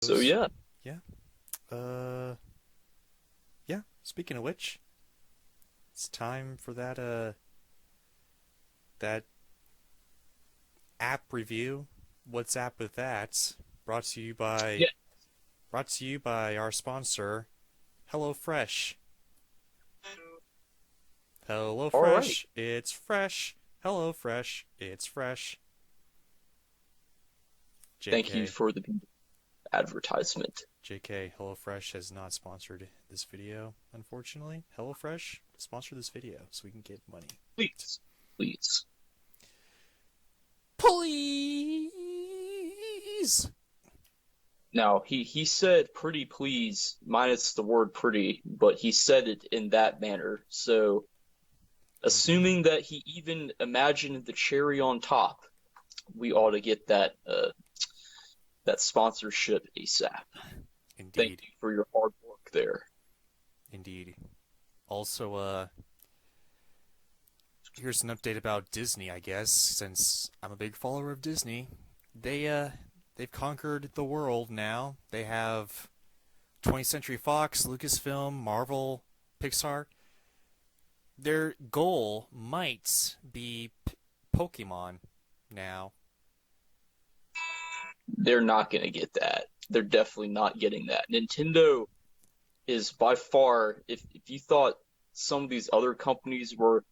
So yeah, Yeah. Uh, yeah. Speaking of which, it's time for that app review. What's app with that? Brought to you by yeah. brought to you by our sponsor, HelloFresh. All right. HelloFresh, it's fresh. HelloFresh, it's fresh. Thank you JK. for the advertisement. JK, HelloFresh has not sponsored this video, unfortunately. HelloFresh, sponsor this video so we can get money. Please, please. Please! Now he said pretty please minus the word pretty, but he said it in that manner. So Indeed. assuming that he even imagined the cherry on top, we ought to get that sponsorship ASAP. Thank Indeed. you for your hard work there. Indeed. Also, here's an update about Disney, I guess, since I'm a big follower of Disney. They've conquered the world now. They have 20th Century Fox, Lucasfilm, Marvel, Pixar. Their goal might be Pokemon now. They're not gonna get that. They're definitely not getting that. Nintendo is by far, if you thought some of these other companies were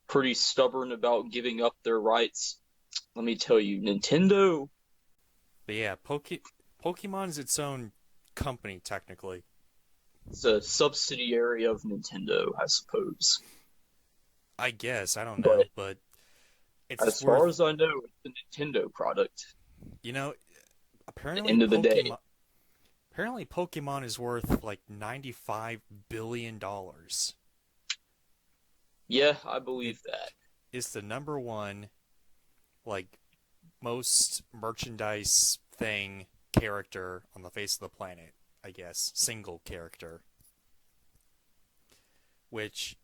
pretty stubborn about giving up their rights, let me tell you, Nintendo But yeah, Pokemon is its own company technically. is a subsidiary of Nintendo, I suppose. I guess, I don't But know, but it's as far worth, as I know, it's a Nintendo product you know, at the apparently end of the day. Pokemon is worth like $95 billion. Yeah, I It believe that. is the number one like most merchandise thing character on the face of the planet, I guess, single character. Which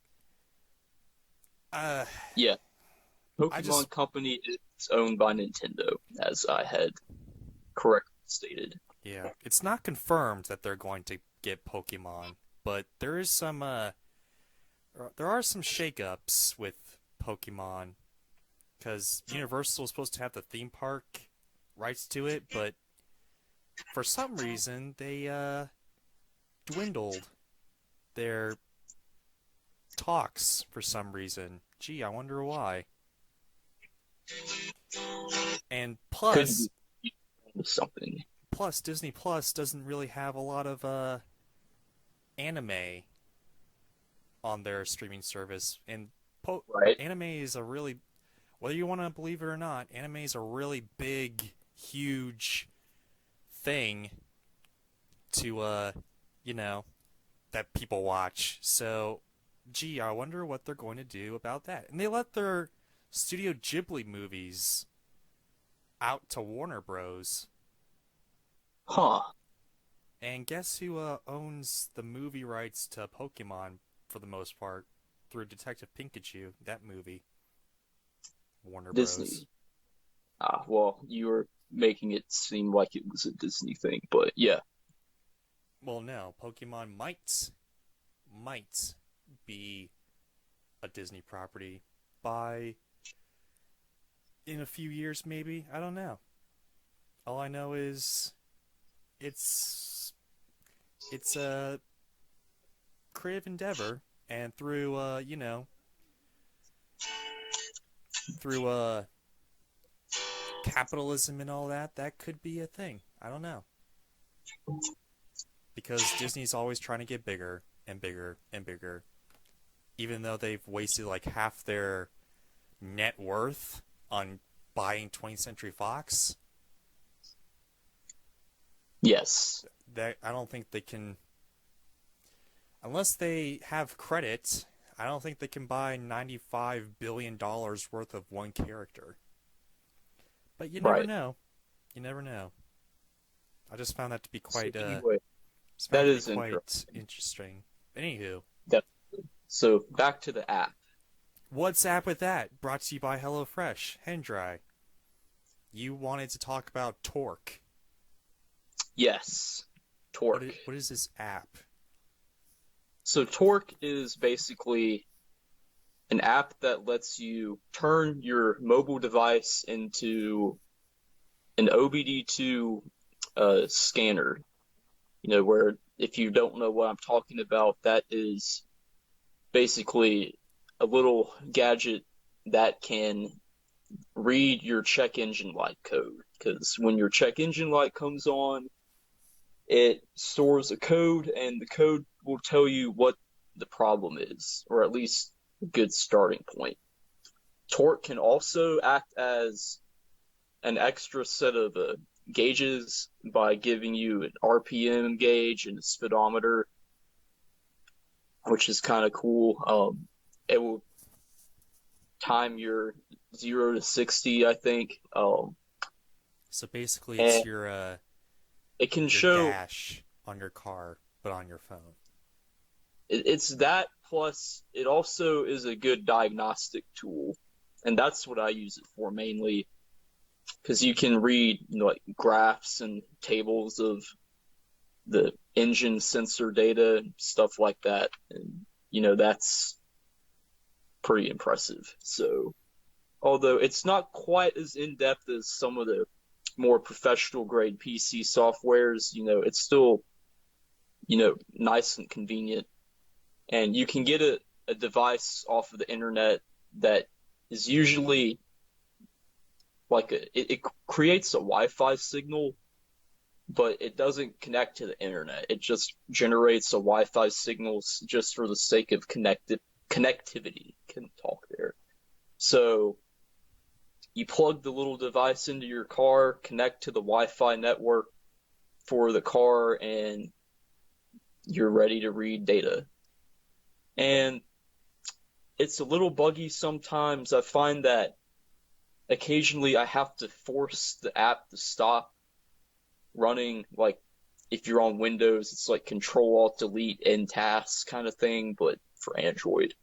uh Yeah, I just Pokemon Company is owned by Nintendo, as I had correctly stated. yeah, it's not confirmed that they're going to get Pokemon, but there are some shakeups with Pokemon because Universal is supposed to have the theme park rights to it, but for some reason they dwindled their talks for some reason. Gee, I wonder why. And Could plus, be something, Disney Plus doesn't really have a lot of anime on their streaming service, and right? anime is a really, whether you want to believe it or not, anime is a really big, huge thing to you know, that people watch. So, gee, I wonder what they're going to do about that. And they let their Studio Ghibli movies out to Warner Bros. Huh. And guess who owns the movie rights to Pokemon for the most part through Detective Pikachu, that movie? Warner Bros. Disney. Well, you were making it seem like it was a Disney thing, but yeah. Well, no, Pokemon might be a Disney property by in a few years maybe. I don't know. All I know is it's it's a creative endeavor, and through through capitalism and all that, that could be a thing. I don't know. Because Disney's always trying to get bigger and bigger and bigger, even though they've wasted like half their net worth on buying 20th Century Fox. Yes. That I don't think they can, unless they have credit. I don't think they can buy $95 billion worth of one character. But you never Right. know. You never know. I just found that to be So quite anyway, just found that it to be is quite interesting. interesting. Anywho, That so back to the app. what's up with that? Brought to you by HelloFresh. Hendry, you wanted to talk about Torque. Yes, Torque. What is this app? So Torque is basically an app that lets you turn your mobile device into an OBD2 scanner. Where if you don't know what I'm talking about, that is basically a little gadget that can read your check engine light code. Because when your check engine light comes on, it stores a code, and the code will tell you what the problem is, or at least a good starting point. Torque can also act as an extra set of gauges by giving you an RPM gauge and a speedometer, which is kind of cool. It will time your 0 to 60, I think. So basically, it's And it can your show dash on your car, but on your phone. it's that plus it also is a good diagnostic tool, and that's what I use it for mainly because you can read like graphs and tables of the engine sensor data and stuff like that, and that's pretty impressive. So although it's not quite as in depth as some of the more professional grade PC softwares, it's still nice and convenient, and you can get a device off of the internet that is usually like it creates a Wi-Fi signal, but it doesn't connect to the internet. It just generates a Wi-Fi signal just for the sake of connectivity. Can talk there. So you plug the little device into your car, connect to the Wi-Fi network for the car, and you're ready to read data. And it's a little buggy sometimes. I find that occasionally I have to force the app to stop running. Like if you're on Windows, it's like Control Alt Delete End Tasks kind of thing, but for Android.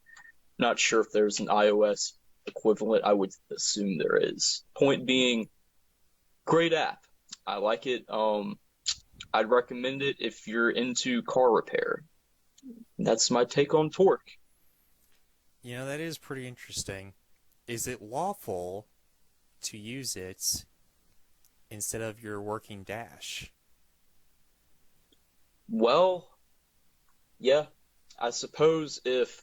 Not sure if there's an iOS equivalent. I would assume there is. Point being, great app. I like it. I'd recommend it if you're into car repair. That's my take on Torque. That is pretty interesting. Is it lawful to use it instead of your working dash? Well, yeah. I suppose if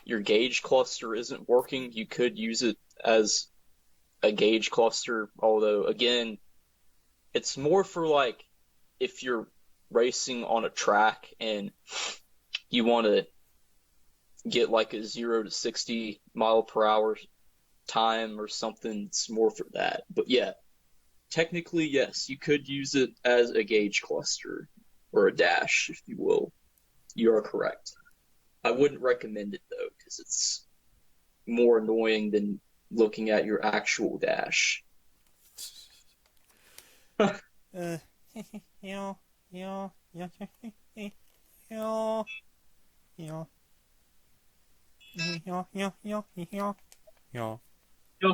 your gauge cluster isn't working, you could use it as a gauge cluster. Although, again, it's more for like if you're racing on a track and you want to get like a 0 to 60 mile per hour time or something. It's more for that. But yeah, technically, yes, you could use it as a gauge cluster or a dash, if you will. You are correct. I wouldn't recommend it though, because it's more annoying than looking at your actual dash. Uh, yeah, yeah, yeah, yeah, yeah, yeah, yeah, yeah, yeah, yeah, yeah.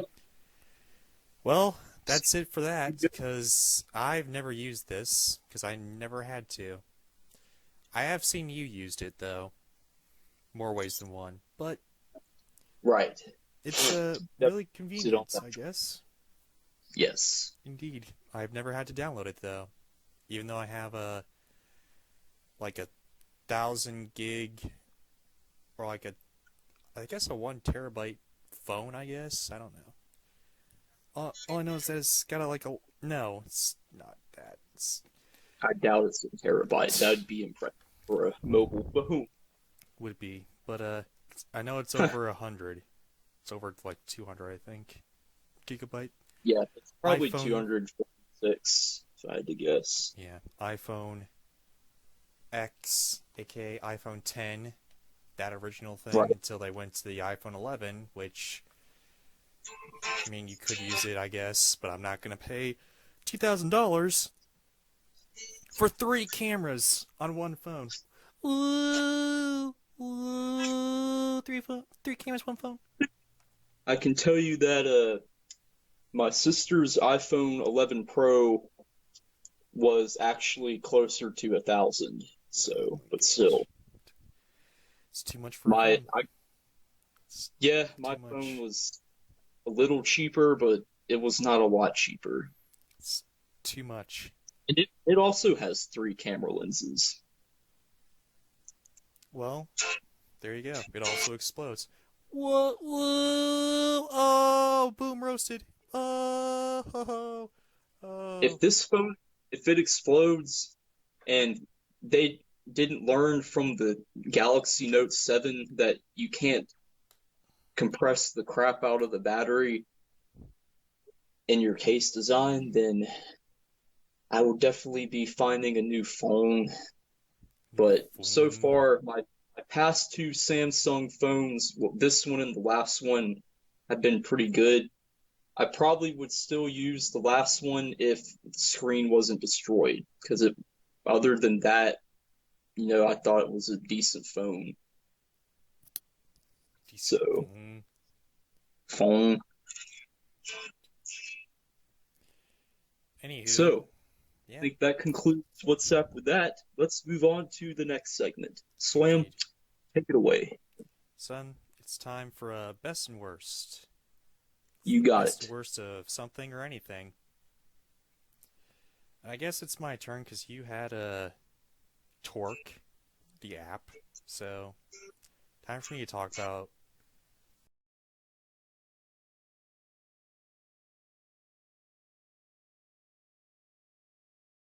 Well, that's it for that, because I've never used this, because I never had to. I have seen you used it, though. More ways than one. But Right. it's really convenient, I guess. Yes. Indeed. I've never had to download it, though. Even though I have a 1,000 gig, or I guess a 1 terabyte phone, I guess? I don't know. All I know is that it's got no, it's not that. I doubt it's a terabyte. That'd be impressive for a mobile phone. Would be, but I know it's over 100. It's over like 200, I think, gigabyte. Yeah, it's probably iPhone, 256, if I had to guess. Yeah, iPhone X, aka iPhone 10, that original thing, Right. until they went to the iPhone 11, which, I mean, you could use it, I guess, but I'm not going to pay $2,000 for 3 cameras on one phone. Ooh, ooh, three cameras, one phone. I can tell you that my sister's iPhone 11 Pro was actually closer to 1,000. Oh So, my but gosh. still, It's too much for a my phone. I, It's yeah, my too phone much. was a little cheaper, but it was not a lot cheaper. It's too much. And it also has three camera lenses. Well, there you go. It also explodes. Whoa, whoa, oh, boom roasted. Oh, ho, ho, If oh. this phone, if it explodes and they didn't learn from the Galaxy Note 7 that you can't compress the crap out of the battery in your case design, then I will definitely be finding a new phone. New But so phone. far, my past two Samsung phones, well, this one and the last one, have been pretty good. I probably would still use the last one if the screen wasn't destroyed, because other than that, I thought it was a decent phone. Decent So, phone. phone. Anywho, So, I yeah, think that concludes what's up with that. Let's move on to the next segment. Slam, indeed. take it away. Son, it's time for a best and worst. You got Best and it. worst of something or anything. I guess it's my turn because you had a Torque, the app. So, time for me to talk about